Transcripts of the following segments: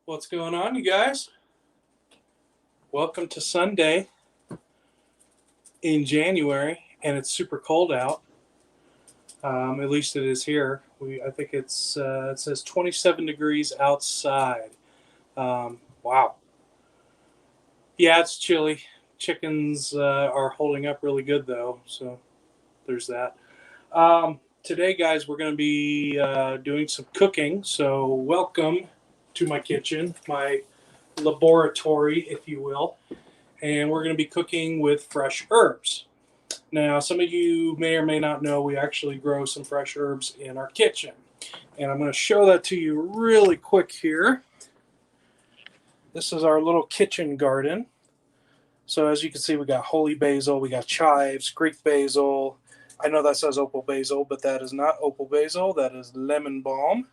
What's going on, you guys? Welcome to Sunday in January, and it's super cold out. At least it is here. I think it says 27 degrees outside. Wow. Yeah, it's chilly. Chickens are holding up really good though, so there's that. Today, guys, we're going to be doing some cooking. So welcome to my kitchen, my laboratory, if you will. And we're going to be cooking with fresh herbs. Now, some of you may or may not know we actually grow some fresh herbs in our kitchen. And I'm going to show that to you really quick here. This is our little kitchen garden. So as you can see, we got holy basil, we got chives, Greek basil. I know that says opal basil, but that is not opal basil. That is lemon balm.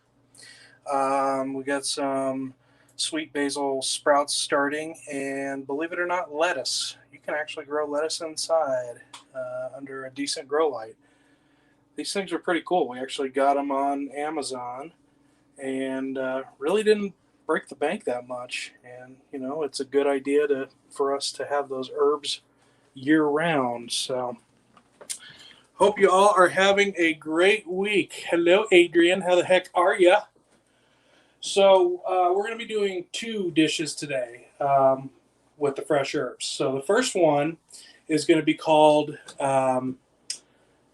We got some sweet basil sprouts starting, and believe it or not, lettuce. You can actually grow lettuce inside under a decent grow light. These things are pretty cool. We actually got them on Amazon, and really didn't break the bank that much. And it's a good idea for us to have those herbs year round. So hope you all are having a great week. Hello, Adrian. How the heck are you? So we're going to be doing two dishes today with the fresh herbs. So the first one is going to be called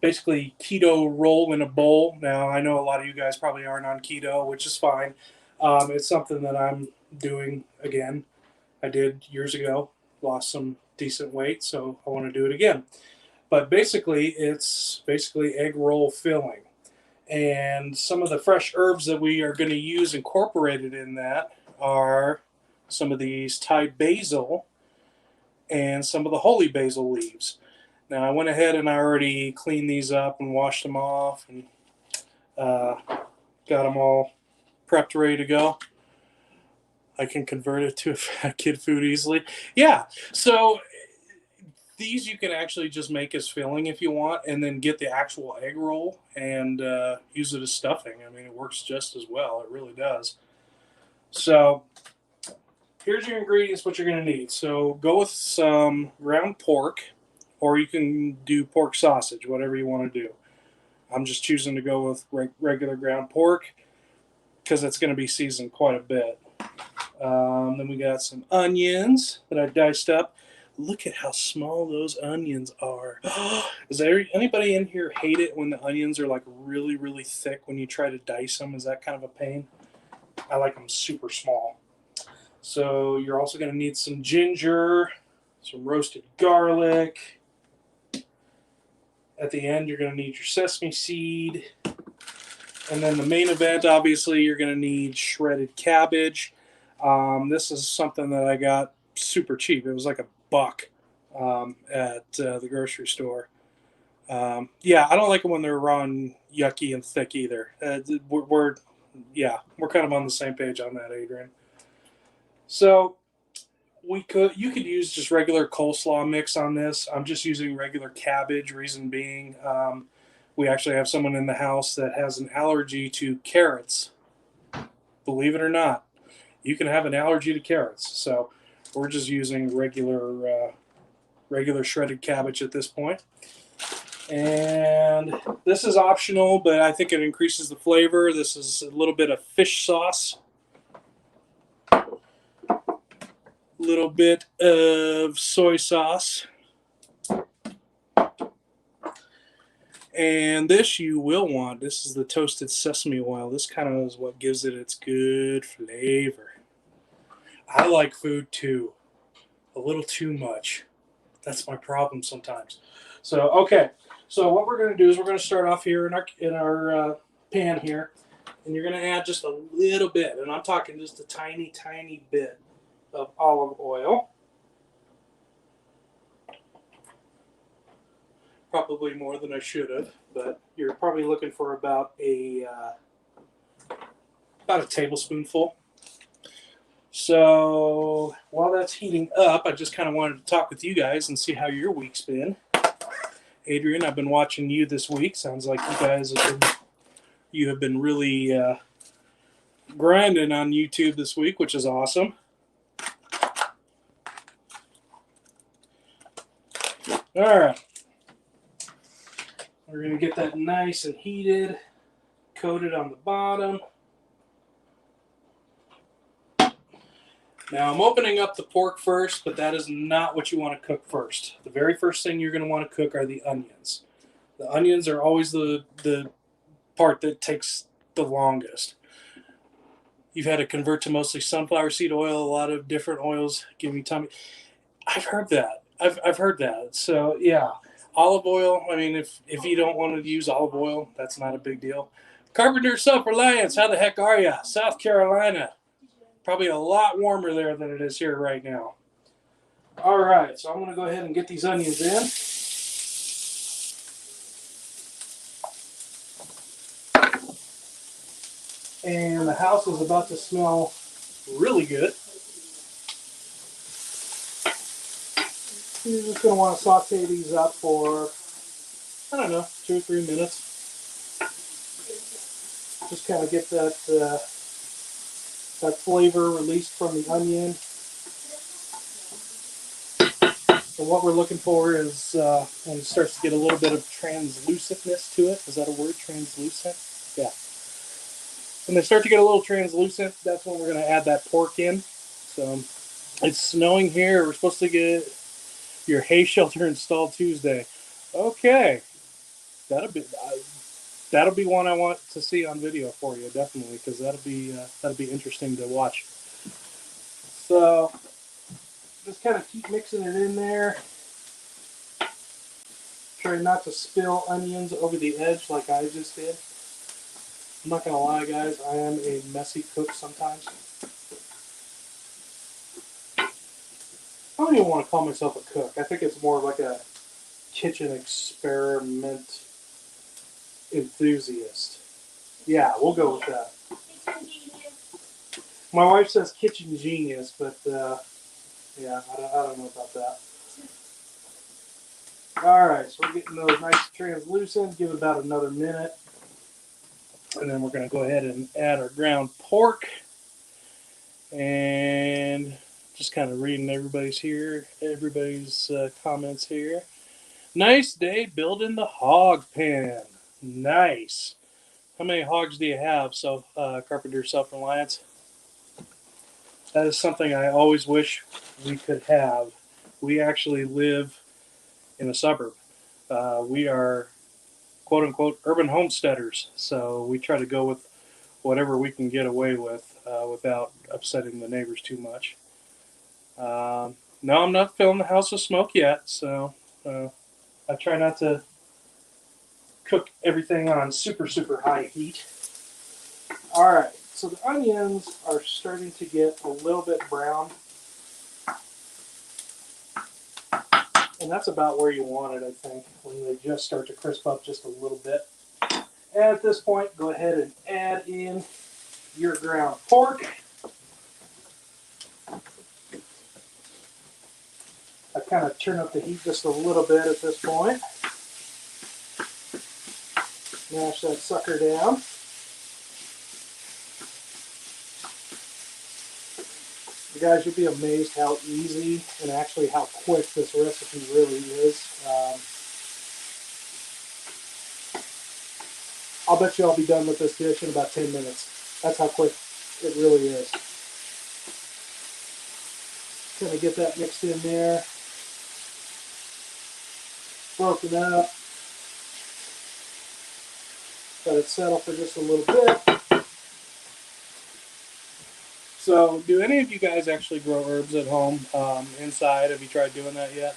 basically keto roll in a bowl. Now I know a lot of you guys probably aren't on keto, which is fine. It's something that I'm doing again. I did years ago, lost some decent weight, so I want to do it again. But basically, it's basically egg roll filling. And some of the fresh herbs that we are going to use incorporated in that are some of these Thai basil and some of the holy basil leaves. Now, I went ahead and I already cleaned these up and washed them off and got them all prepped, ready to go. I can convert it to a kid food easily. Yeah, so these you can actually just make as filling if you want, and then get the actual egg roll and use it as stuffing. I mean, it works just as well. It really does. So here's your ingredients, what you're going to need. So go with some ground pork, or you can do pork sausage, whatever you want to do. I'm just choosing to go with regular ground pork because it's going to be seasoned quite a bit. Then we got some onions that I diced up. Look at how small those onions are. Does anybody in here hate it when the onions are like really, really thick when you try to dice them? Is that kind of a pain? I like them super small. So you're also going to need some ginger, some roasted garlic. At the end, you're going to need your sesame seed. And then the main event, obviously, you're going to need shredded cabbage. This is something that I got super cheap. It was like $1 at the grocery store. Yeah, I don't like it when they're raw and yucky and thick either. We're kind of on the same page on that, Adrian. So you could use just regular coleslaw mix on this. I'm just using regular cabbage. Reason being, we actually have someone in the house that has an allergy to carrots. Believe it or not, you can have an allergy to carrots. So we're just using regular shredded cabbage at this point. And this is optional, but I think it increases the flavor. This is a little bit of fish sauce, a little bit of soy sauce. And this you will want. This is the toasted sesame oil. This kind of is what gives it its good flavor. I like food too. A little too much. That's my problem sometimes. So, okay. So what we're going to do is we're going to start off here in our pan here. And you're going to add just a little bit. And I'm talking just a tiny, tiny bit of olive oil. Probably more than I should have, but you're probably looking for about a tablespoonful. So while that's heating up, I just kind of wanted to talk with you guys and see how your week's been. Adrian, I've been watching you this week. Sounds like you guys have been really grinding on YouTube this week, which is awesome. All right. We're going to get that nice and heated, coated on the bottom. Now I'm opening up the pork first, but that is not what you want to cook first. The very first thing you're going to want to cook are the onions. The onions are always the part that takes the longest. You've had to convert to mostly sunflower seed oil, a lot of different oils give me tummy. I've heard that. I've heard that. So yeah, olive oil. I mean, if you don't want to use olive oil, that's not a big deal. Carpenter Self-Reliance, how the heck are ya? South Carolina. Probably a lot warmer there than it is here right now. All right, so I'm going to go ahead and get these onions in. And the house is about to smell really good. You're just going to want to saute these up for, I don't know, 2 or 3 minutes. Just kind of get that flavor released from the onion. And what we're looking for is when it starts to get a little bit of translucentness to it. Is that a word, translucent? Yeah. When they start to get a little translucent, that's when we're going to add that pork in. So it's snowing here. We're supposed to get your hay shelter installed Tuesday. Okay. That'll be one I want to see on video for you, definitely, because that'll be interesting to watch. So just kind of keep mixing it in there. Try not to spill onions over the edge like I just did. I'm not gonna lie, guys, I am a messy cook sometimes. I don't even want to call myself a cook. I think it's more like a kitchen experiment enthusiast. Yeah, we'll go with that. My wife says kitchen genius, but yeah, I don't know about that. All right, so we're getting those nice translucent. Give it about another minute. And then we're going to go ahead and add our ground pork. And just kind of reading everybody's comments here. Nice day building the hog pen. Nice. How many hogs do you have, Carpenter Self-Reliance? That is something I always wish we could have. We actually live in a suburb. We are quote-unquote urban homesteaders, so we try to go with whatever we can get away with without upsetting the neighbors too much. No, I'm not filling the house with smoke yet, so I try not to cook everything on super, super high heat. All right, so the onions are starting to get a little bit brown. And that's about where you want it, I think, when they just start to crisp up just a little bit. And at this point, go ahead and add in your ground pork. I kind of turn up the heat just a little bit at this point. Mash that sucker down. You guys, you'll be amazed how easy and actually how quick this recipe really is. I'll bet you I'll be done with this dish in about 10 minutes. That's how quick it really is. Kind of get that mixed in there. Broken up. Let it settle for just a little bit. So, do any of you guys actually grow herbs at home inside? Have you tried doing that yet?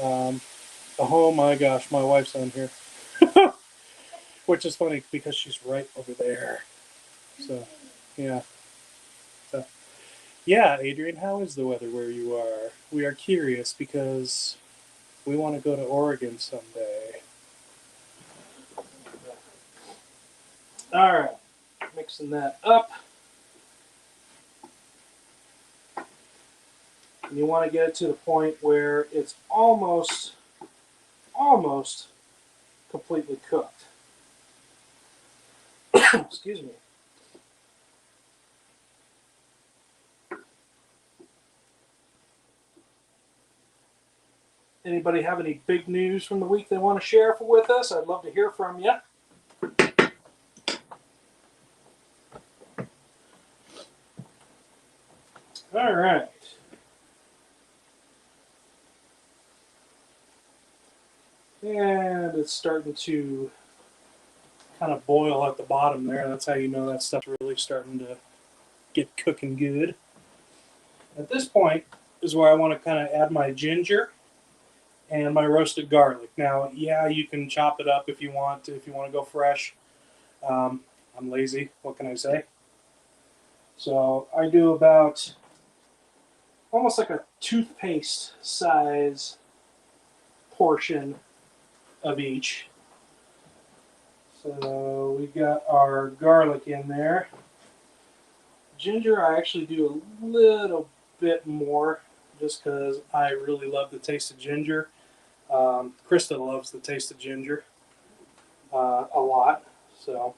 Oh my gosh, my wife's on here. Which is funny because she's right over there. So, yeah. So, yeah, Adrian, how is the weather where you are? We are curious because we want to go to Oregon someday. All right, mixing that up. And you want to get it to the point where it's almost completely cooked. Excuse me. Anybody have any big news from the week they want to share with us? I'd love to hear from you. All right. And it's starting to kind of boil at the bottom there. That's how you know that stuff's really starting to get cooking good. At this point is where I want to kind of add my ginger and my roasted garlic. Now, yeah, you can chop it up if you want to go fresh. I'm lazy. What can I say? So I do about almost like a toothpaste size portion of each. So we got our garlic in there. Ginger, I actually do a little bit more just because I really love the taste of ginger. Krista loves the taste of ginger a lot. So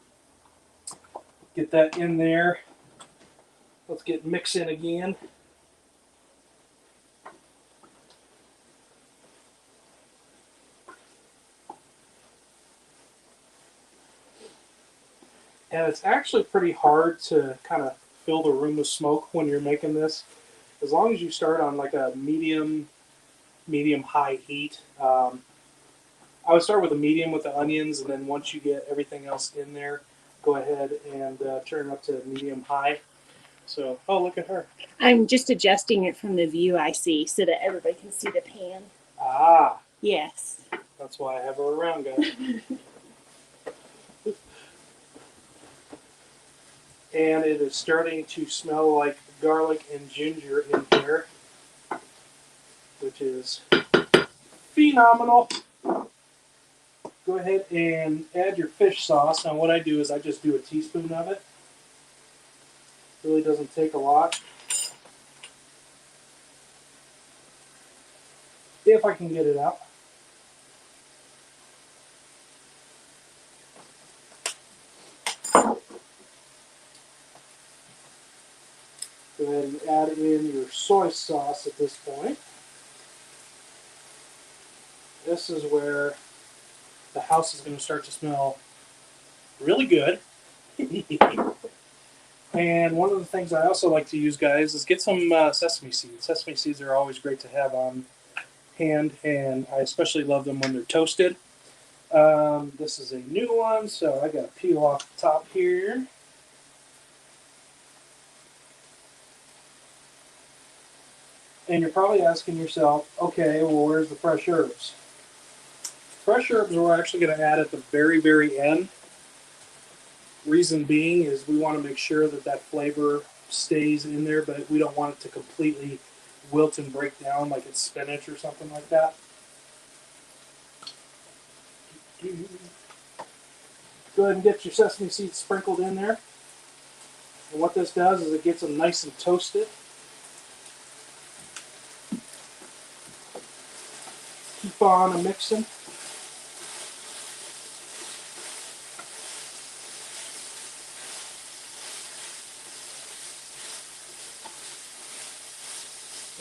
get that in there. Let's get mixing again. And it's actually pretty hard to kind of fill the room with smoke when you're making this. As long as you start on like a medium high heat. I would start with a medium with the onions, and then once you get everything else in there, go ahead and turn it up to medium high. So, oh, look at her. I'm just adjusting it from the view I see so that everybody can see the pan. Ah. Yes. That's why I have her around, guys. And it is starting to smell like garlic and ginger in here, which is phenomenal. Go ahead and add your fish sauce. Now what I do is I just do a teaspoon of it. Really doesn't take a lot. If I can get it out. Go ahead and add in your soy sauce at this point. This is where the house is going to start to smell really good. And one of the things I also like to use, guys, is get some sesame seeds. Sesame seeds are always great to have on hand, and I especially love them when they're toasted. This is a new one, so I got to peel off the top here. And you're probably asking yourself, okay, well, where's the fresh herbs? Fresh herbs we're actually going to add at the very, very end. Reason being is we want to make sure that that flavor stays in there, but we don't want it to completely wilt and break down like it's spinach or something like that. Go ahead and get your sesame seeds sprinkled in there. And what this does is it gets them nice and toasted. Keep on mixing.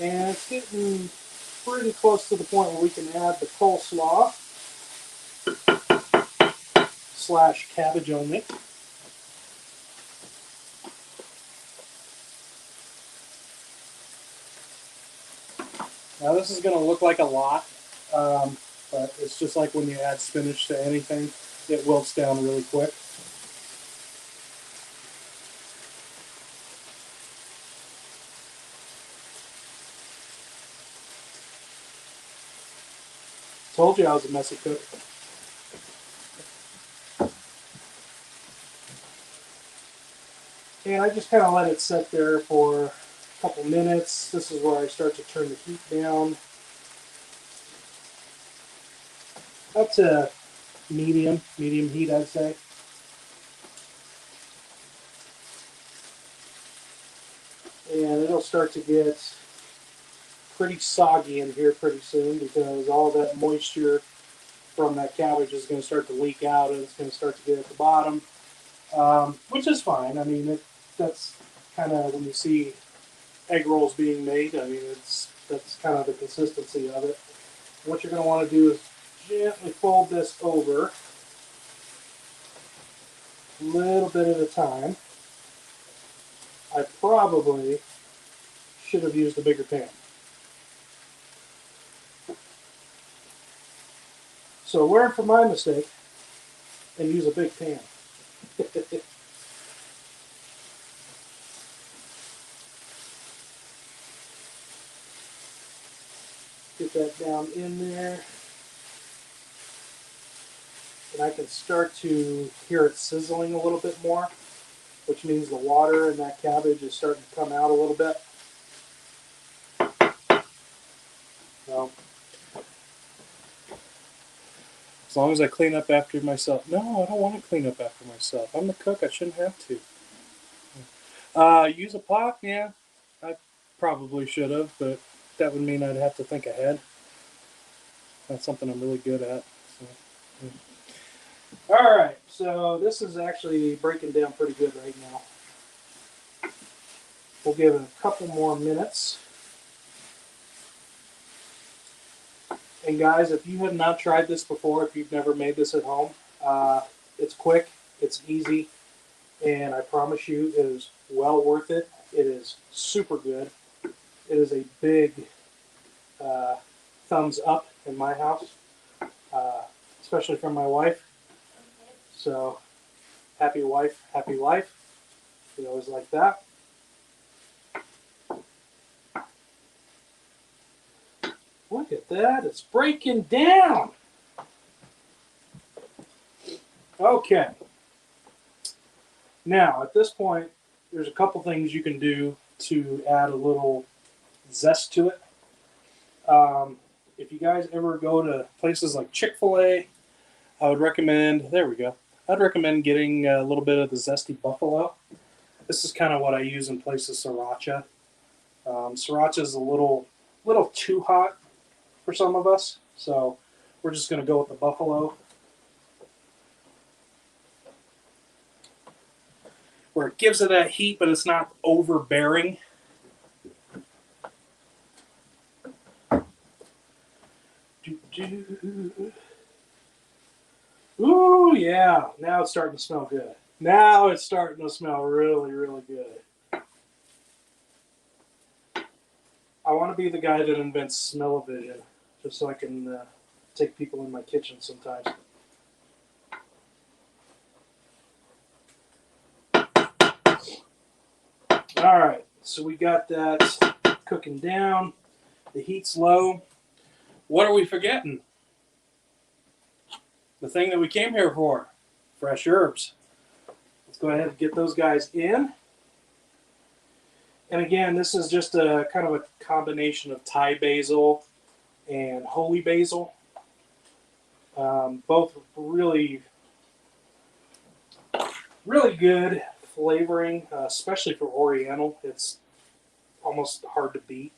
And it's getting pretty close to the point where we can add the coleslaw / cabbage only. Now this is going to look like a lot, but it's just like when you add spinach to anything, it wilts down really quick. Told you I was a messy cook. And I just kind of let it sit there for a couple minutes. This is where I start to turn the heat down up to medium heat, I'd say. And it'll start to get pretty soggy in here pretty soon because all that moisture from that cabbage is going to start to leak out and it's going to start to get at the bottom, which is fine. I mean, that's kind of when you see egg rolls being made. I mean, that's kind of the consistency of it. What you're going to want to do is gently fold this over a little bit at a time. I probably should have used a bigger pan. So learn from my mistake and use a big pan. Get that down in there. And I can start to hear it sizzling a little bit more, which means the water in that cabbage is starting to come out a little bit. So, as long as I clean up after myself. No, I don't want to clean up after myself. I'm the cook. I shouldn't have to. Use a pot? Yeah, I probably should have, but that would mean I'd have to think ahead. That's something I'm really good at. So, yeah. All right, so this is actually breaking down pretty good right now. We'll give it a couple more minutes. And guys, if you have not tried this before, if you've never made this at home, it's quick, it's easy, and I promise you it is well worth it. It is super good. It is a big thumbs up in my house, especially from my wife. So, happy wife, happy life. We always like that. Look at that, it's breaking down. Okay. Now, at this point, there's a couple things you can do to add a little zest to it. If you guys ever go to places like Chick-fil-A, I would recommend, there we go, I'd recommend getting a little bit of the zesty buffalo. This is kind of what I use in place of sriracha. Sriracha is a little too hot for some of us, so we're just going to go with the buffalo, where it gives it that heat, but it's not overbearing. Ooh, yeah. Now it's starting to smell good. Now it's starting to smell really, really good. I want to be the guy that invents smell-o-vision, just so I can take people in my kitchen sometimes. All right, so we got that cooking down. The heat's low. What are we forgetting? The thing that we came here for, fresh herbs. Let's go ahead and get those guys in. And again, this is just a kind of a combination of Thai basil and holy basil. Both really, really good flavoring, especially for Oriental. It's almost hard to beat.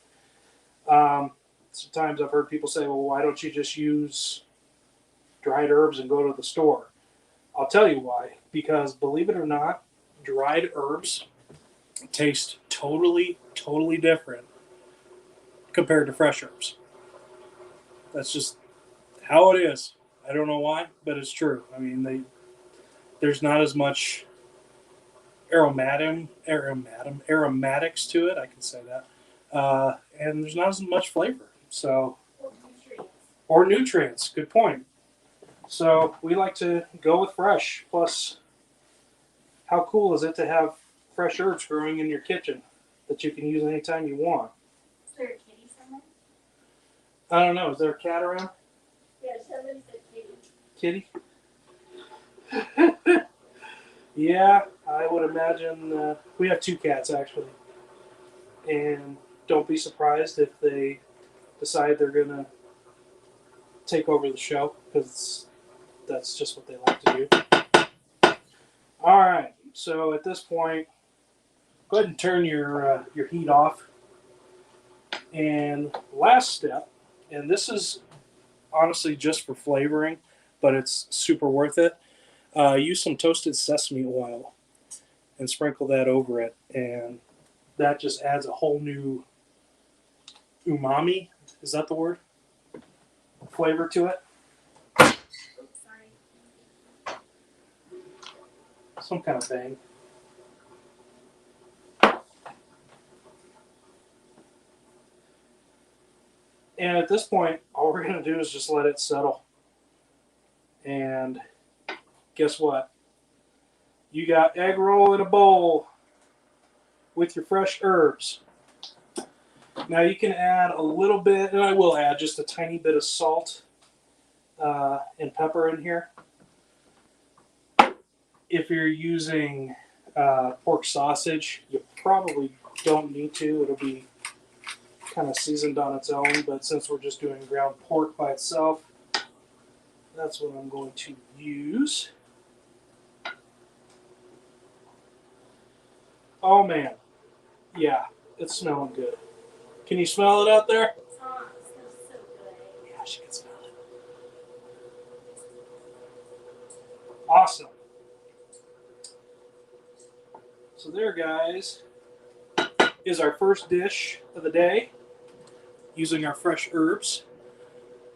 Sometimes I've heard people say, well, why don't you just use dried herbs and go to the store? I'll tell you why. Because believe it or not, dried herbs taste totally, totally different compared to fresh herbs. That's just how it is. I don't know why, but it's true. I mean, there's not as much aromatics to it. I can say that, and there's not as much flavor. So, or nutrients. Good point. So we like to go with fresh. Plus, how cool is it to have fresh herbs growing in your kitchen that you can use anytime you want? Is there a kitty somewhere? I don't know. Is there a cat around? Yeah, somebody said kitty. Kitty? Yeah, I would imagine. We have two cats, actually. And don't be surprised if they decide they're going to take over the show, because that's just what they like to do. All right, so at this point, go ahead and turn your heat off. And last step, and this is honestly just for flavoring, but it's super worth it. Use some toasted sesame oil and sprinkle that over it, and that just adds a whole new umami. Is that the word? flavor to it. Oops, sorry. Some kind of thing. And at this point, all we're going to do is just let it settle. And guess what? You got egg roll in a bowl with your fresh herbs. Now you can add a little bit, and I will add just a tiny bit of salt and pepper in here. If you're using pork sausage, you probably don't need to. It'll be kind of seasoned on its own, but since we're just doing ground pork by itself, that's what I'm going to use. Oh man, yeah, it's smelling good. Can you smell it out there? It smells so good. Yeah, she can smell it. Awesome. So there, guys, is our first dish of the day using our fresh herbs.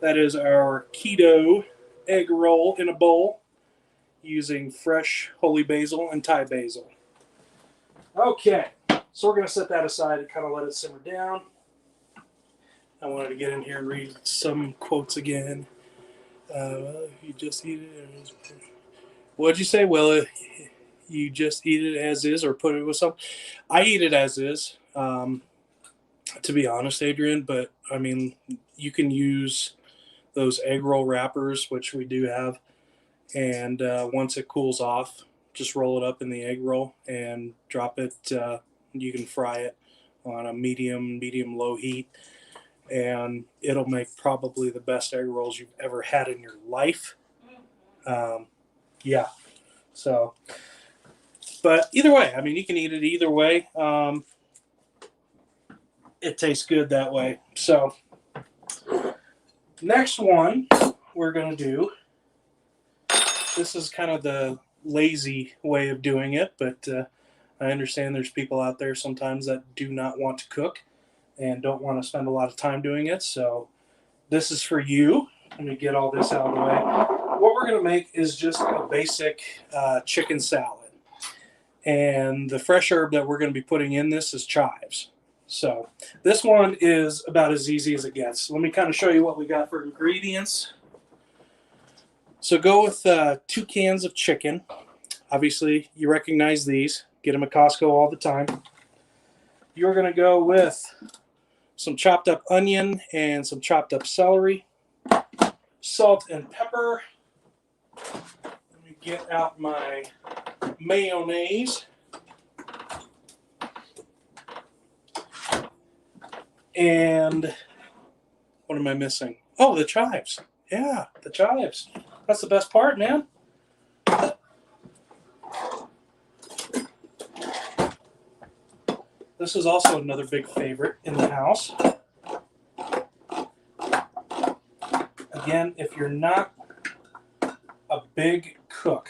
That is our keto egg roll in a bowl using fresh holy basil and Thai basil. Okay, so we're going to set that aside and kind of let it simmer down. I wanted to get in here and read some quotes again. You just eat it. What'd you say? Well, you just eat it as is or put it with something. I eat it as is, to be honest, Adrian. But I mean, you can use those egg roll wrappers, which we do have, and once it cools off, just roll it up in the egg roll and drop it. You can fry it on a medium low heat, and it'll make probably the best egg rolls you've ever had in your life. Yeah. So, but either way, I mean, you can eat it either way. It tastes good that way. So, next one we're going to do, this is kind of the lazy way of doing it, but I understand there's people out there sometimes that do not want to cook and don't want to spend a lot of time doing it. So, this is for you. Let me get all this out of the way. What we're going to make is just a basic chicken salad. And the fresh herb that we're going to be putting in this is chives. So this one is about as easy as it gets. Let me kind of show you what we got for ingredients. So go with 2 cans of chicken. Obviously, you recognize these. Get them at Costco all the time. You're going to go with some chopped up onion and some chopped up celery. Salt and pepper. Let me get out my mayonnaise. And what am I missing? Oh, the chives. Yeah, the chives. That's the best part, man. This is also another big favorite in the house. Again, if you're not a big cook,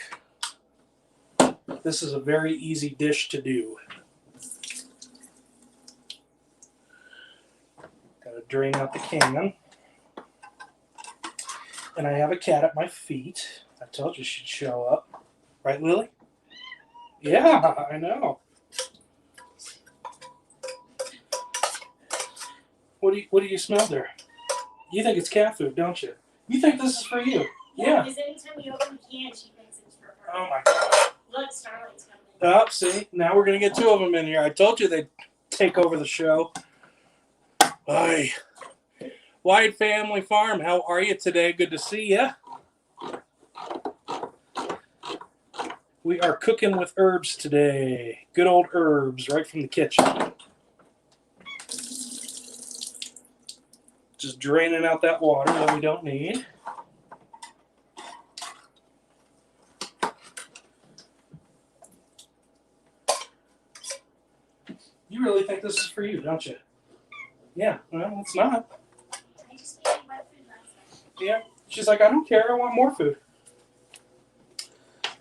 this is a very easy dish to do. Gotta drain out the can. And I have a cat at my feet. I told you she'd show up. Right, Lily? Yeah, I know. What do you smell there? You think it's cat food, don't you? You think this is for you? Yeah. Because anytime you open the can, she thinks it's for her. Oh my God. Look, Starlight's coming. Oh, see, now we're gonna get 2 of them in here. I told you they'd take over the show. Hi, Wide Family Farm. How are you today? Good to see you. We are cooking with herbs today. Good old herbs right from the kitchen. Just draining out that water that we don't need. You really think this is for you, don't you? Yeah, well, it's not. I just gave you wet food last night. Yeah, she's like, I don't care. I want more food.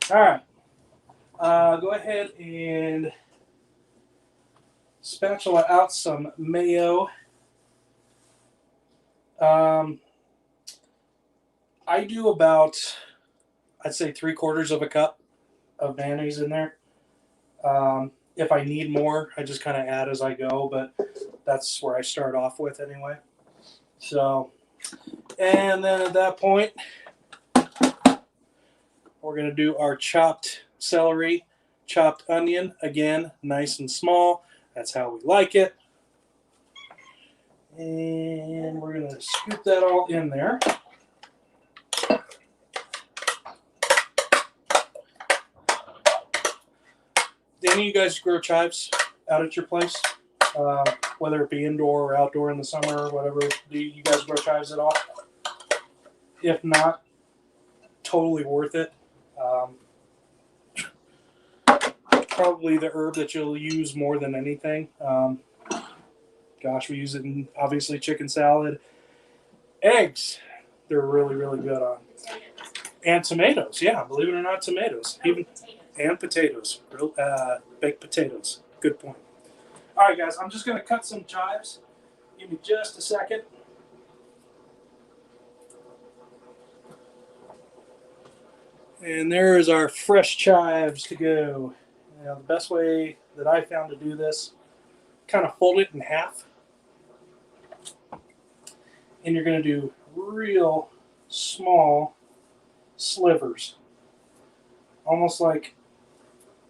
All right. Go ahead and spatula out some mayo. I do about, I'd say 3/4 of a cup of mayonnaise in there. If I need more, I just kind of add as I go, but that's where I start off with anyway. So, and then at that point, we're going to do our chopped celery, chopped onion, again, nice and small. That's how we like it. And we're going to scoop that all in there. Do any of you guys grow chives out at your place? Whether it be indoor or outdoor in the summer or whatever. Do you guys grow chives at all? If not, totally worth it. Probably the herb that you'll use more than anything. Gosh, we use it in obviously chicken salad. Eggs, they're really, really good on. And tomatoes, yeah, believe it or not, tomatoes. Even and potatoes, baked potatoes. Good point. All right, guys, I'm just going to cut some chives. Give me just a second. And there's our fresh chives to go. Now, the best way that I found to do this, kind of fold it in half. And you're going to do real small slivers. Almost like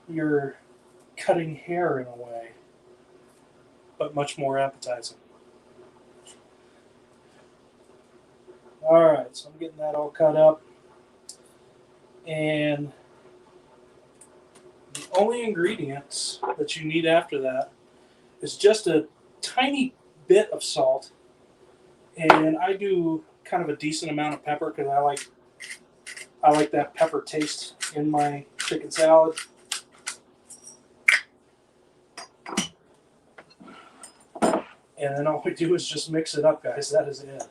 you're cutting hair in a way, but much more appetizing. All right, so I'm getting that all cut up. And the only ingredients that you need after that is just a tiny bit of salt. And I do kind of a decent amount of pepper because I like that pepper taste in my chicken salad. And then all we do is just mix it up, guys. That is it.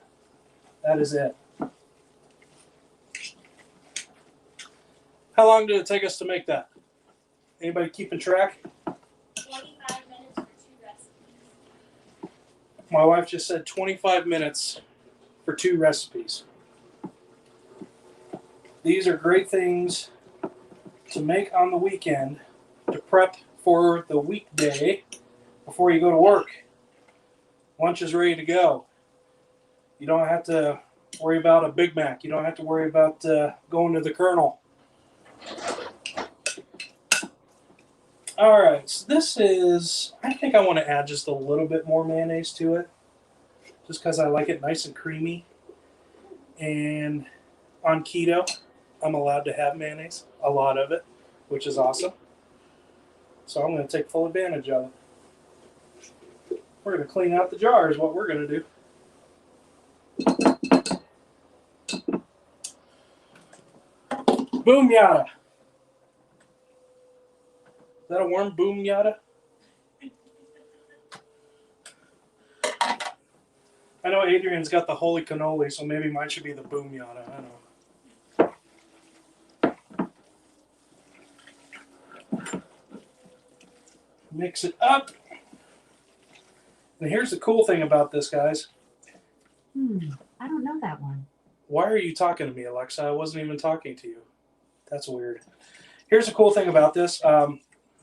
That is it. How long did it take us to make that? Anybody keeping track? 25 minutes for 2 recipes. My wife just said 25 minutes for 2 recipes. These are great things to make on the weekend to prep for the weekday before you go to work. Lunch is ready to go. You don't have to worry about a Big Mac. You don't have to worry about going to the Colonel. All right, so this is, I think I want to add just a little bit more mayonnaise to it, just because I like it nice and creamy. And on keto, I'm allowed to have mayonnaise, a lot of it, which is awesome. So I'm going to take full advantage of it. We're going to clean out the jar is what we're going to do. Boom yada. Is that a worm? Boom yada? I know Adrian's got the holy cannoli, so maybe mine should be the boom yada. I don't know. Mix it up. And here's the cool thing about this, guys. I don't know that one. Why are you talking to me, Alexa? I wasn't even talking to you. That's weird. Here's the cool thing about this.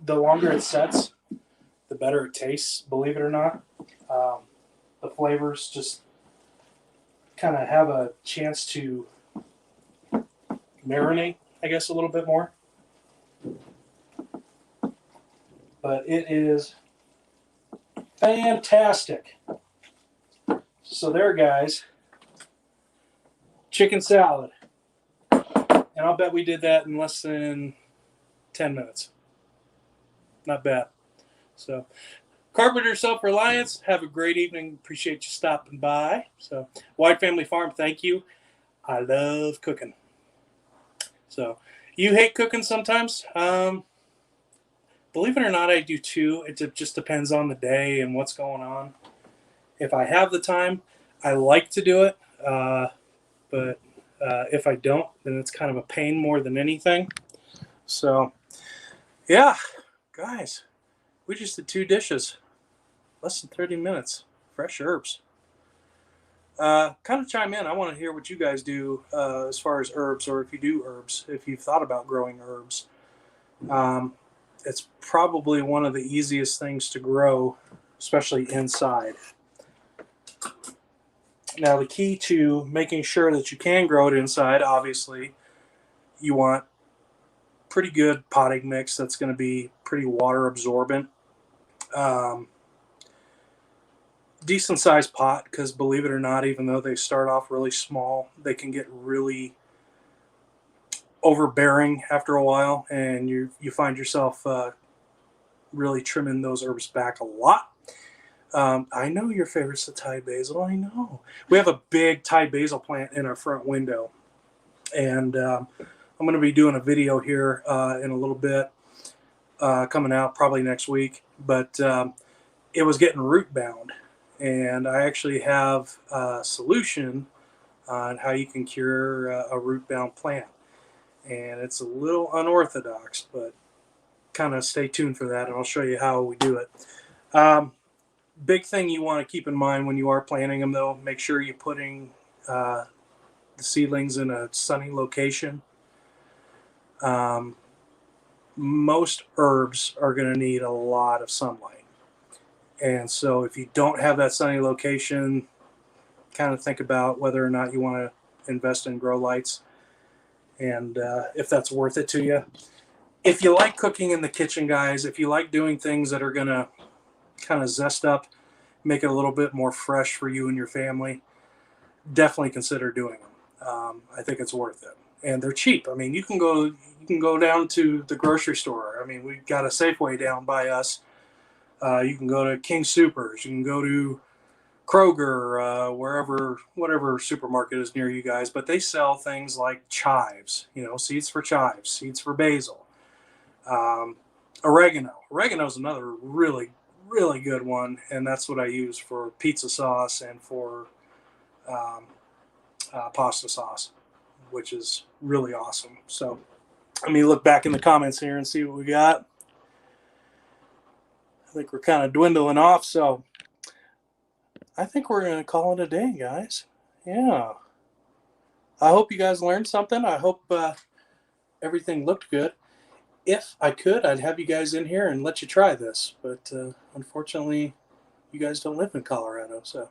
The longer it sets, the better it tastes, believe it or not. The flavors just kind of have a chance to marinate, I guess, a little bit more. But it is fantastic. So there, guys. Chicken salad. And I'll bet we did that in less than 10 minutes. Not bad. So, Carpenter Self-Reliance, have a great evening. Appreciate you stopping by. So, Wide Family Farm, thank you. I love cooking. So, you hate cooking sometimes? Believe it or not, I do too. It just depends on the day and what's going on. If I have the time, I like to do it. But if I don't, then it's kind of a pain more than anything. So, yeah, guys, we just did 2 dishes. Less than 30 minutes. Fresh herbs. kind of chime in. I want to hear what you guys do as far as herbs, or if you do herbs, if you've thought about growing herbs. Um, it's probably one of the easiest things to grow, especially inside. Now, the key to making sure that you can grow it inside, obviously, you want pretty good potting mix that's going to be pretty water absorbent. Um, Decent sized pot, because believe it or not, even though they start off really small, they can get really overbearing after a while, and you find yourself really trimming those herbs back a lot. I know your favorite's the Thai basil. I know we have a big Thai basil plant in our front window, and I'm going to be doing a video here in a little bit, coming out probably next week. But it was getting root bound, and I actually have a solution on how you can cure a root bound plant. And it's a little unorthodox, but kind of stay tuned for that, and I'll show you how we do it. Big thing you want to keep in mind when you are planting them, though, make sure you're putting the seedlings in a sunny location. Most herbs are going to need a lot of sunlight, and so if you don't have that sunny location, kind of think about whether or not you want to invest in grow lights, and if that's worth it to you. If you like cooking in the kitchen, guys, if you like doing things that are going to kind of zest up, make it a little bit more fresh for you and your family, definitely consider doing them. I think it's worth it, and they're cheap. I mean, you can go down to the grocery store. I mean, we've got a Safeway down by us. You can go to King Supers. You can go to Kroger, whatever supermarket is near you guys. But they sell things like chives. Seeds for chives, seeds for basil, oregano. Oregano is another really, really good one, and that's what I use for pizza sauce and for pasta sauce, which is really awesome. So let me look back in the comments here and see what we got. I think we're kind of dwindling off, so I think we're going to call it a day, guys. Yeah. I hope you guys learned something. I hope everything looked good. If I could, I'd have you guys in here and let you try this, but unfortunately, you guys don't live in Colorado. So,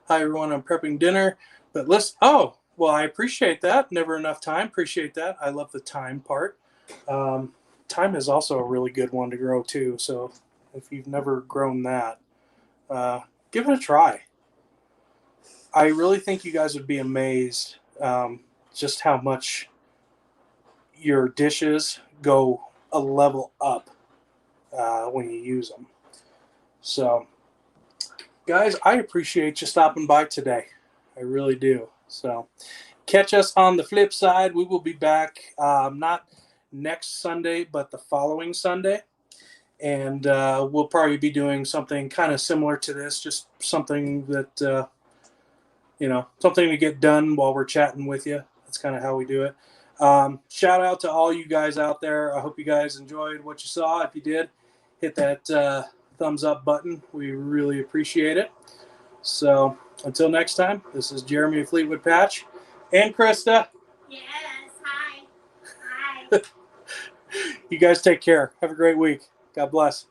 hi everyone, I'm prepping dinner. But listen, well, I appreciate that. Never enough time. Appreciate that. I love the time part. Thyme is also a really good one to grow too. So, if you've never grown that, give it a try. I really think you guys would be amazed just how much your dishes go a level up when you use them. So, guys, I appreciate you stopping by today. I really do. So, catch us on the flip side. We will be back not next Sunday, but the following Sunday. And we'll probably be doing something kind of similar to this, just something that, something to get done while we're chatting with you. That's kind of how we do it. Shout out to all you guys out there. I hope you guys enjoyed what you saw. If you did, hit that thumbs up button. We really appreciate it. So until next time, this is Jeremy Fleetwood Patch and Krista. Yes, hi. Hi. You guys take care. Have a great week. God bless.